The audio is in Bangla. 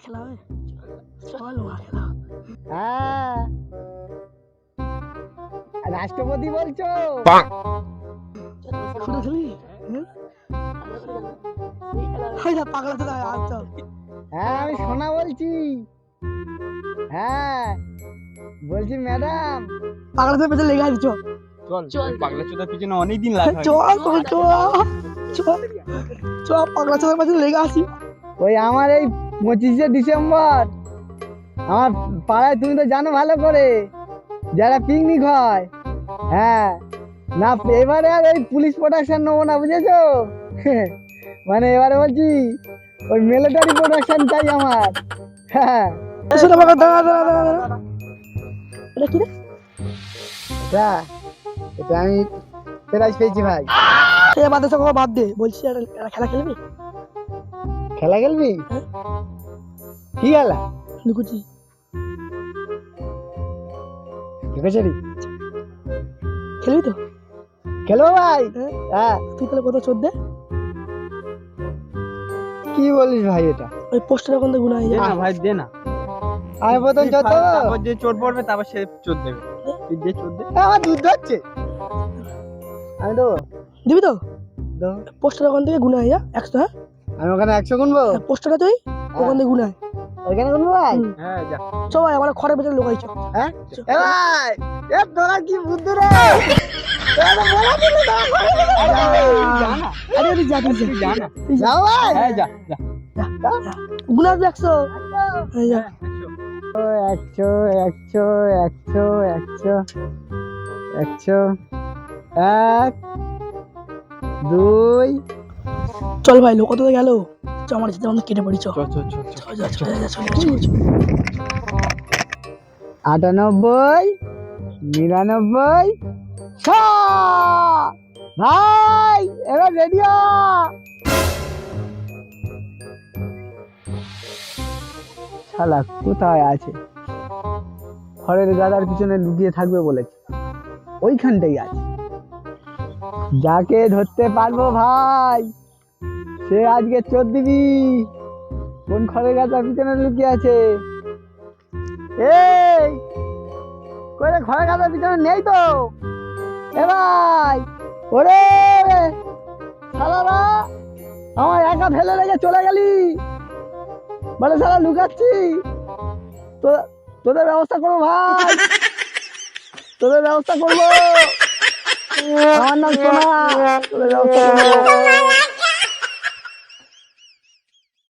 খেলা হবে চল মা খেলা হ্যাঁ রাষ্ট্রপতি বলছো? শুনে খেলি হাই না পাগলা তো আচ্ছা হ্যাঁ আমি সোনা বলছি। হ্যাঁ বলছি ম্যাডাম পাগলা তো পেছনে লেগে আছি চল পাগলা চোদার পিছনে অনেকদিন লাগবে। চল পাগলা চোদার পেছনে লেগে আছি। ওই আমার এই 25শে ডিসেম্বর আমার পাড়ায় তুমি তো জানো ভালো করে যারা পিকনিক হয়। হ্যাঁ না এবারে আর ওই পুলিশ প্রোটেকশন নেবো না বুঝেছো? মানে এবারে বলছি ওই মিলিটারি প্রোটেকশন চাই আমার। হ্যাঁ শোনো বাবা দাঁড়া এটা কি রে? এটা এটা আমি প্রাইজ পেয়েছি ভাই। এই বাদ দে সব বাদ দে বলছি একটা খেলা খেলবি? খেলা খেলবি? হ্যাঁ। কি খেলা? লুকোচুরি লুকোচুরি খেলবি তো? খেলবো ভাই। হ্যাঁ তুই তাহলে কত চোদ দে? কি বলিস ভাই এটা? ওই পোস্টার ওখান থেকে গুনা হয়ে দে যায় না ভাই দে না। আমি প্রথম যত তারপর যে চোট পড়বে তারপর সে চোট দেবে। তুই যে চোট দে। আমার দুধ হচ্ছে আমি দেবো দিবি তো? দেবো। পোস্টার ওখান থেকে গুনা হয়ে যা 100। হ্যাঁ আমি ওখানে 100 গুনবো? পোস্টারটা তুই ওখান থেকে গুনা ওইখানে গুনবো ভাই? হ্যাঁ যা। চ ভাই আমার ঘরের ভেতরে লোকাইছ। হ্যাঁ এ ভাই এ তোরা কি বুদ্ধি রে? তোরা তো বলা দিলি তোরা ঘরে ঢুকে যা না। আরে তুই যা তুই তুই যা না। যাও ভাই। হ্যাঁ যা যা। গুনা 100 এই যা 100 100 100 100 100 1 2 চল ভাই লোক তো গেল চ আমার সাথে আমাদের কেটে পড়ি চ চল চল চল চল। 98 99 100 ভাই এবার রেডি হ। শালা কোথায় আছে? খড়ের গাদার পিছনে লুকিয়ে থাকবে বলেছে, ওইখানটাই আছে। যাকে ধরতে পারবো ভাই সে আজকে চোদ দিবি। কোন খড়ের গাদার পিছনে লুকিয়ে আছে? এই কইরে খড়ের গাদার পিছনে নেই তো? এ ভাই ওরে শালারা আমার একা ফেলে রেখে চলে গেলি মানে শালা লুকাচ্ছি। তোদের ব্যবস্থা করবো ভাই, তোদের ব্যবস্থা করবো। আমার নাম সোনা, তোদের ব্যবস্থা করবো।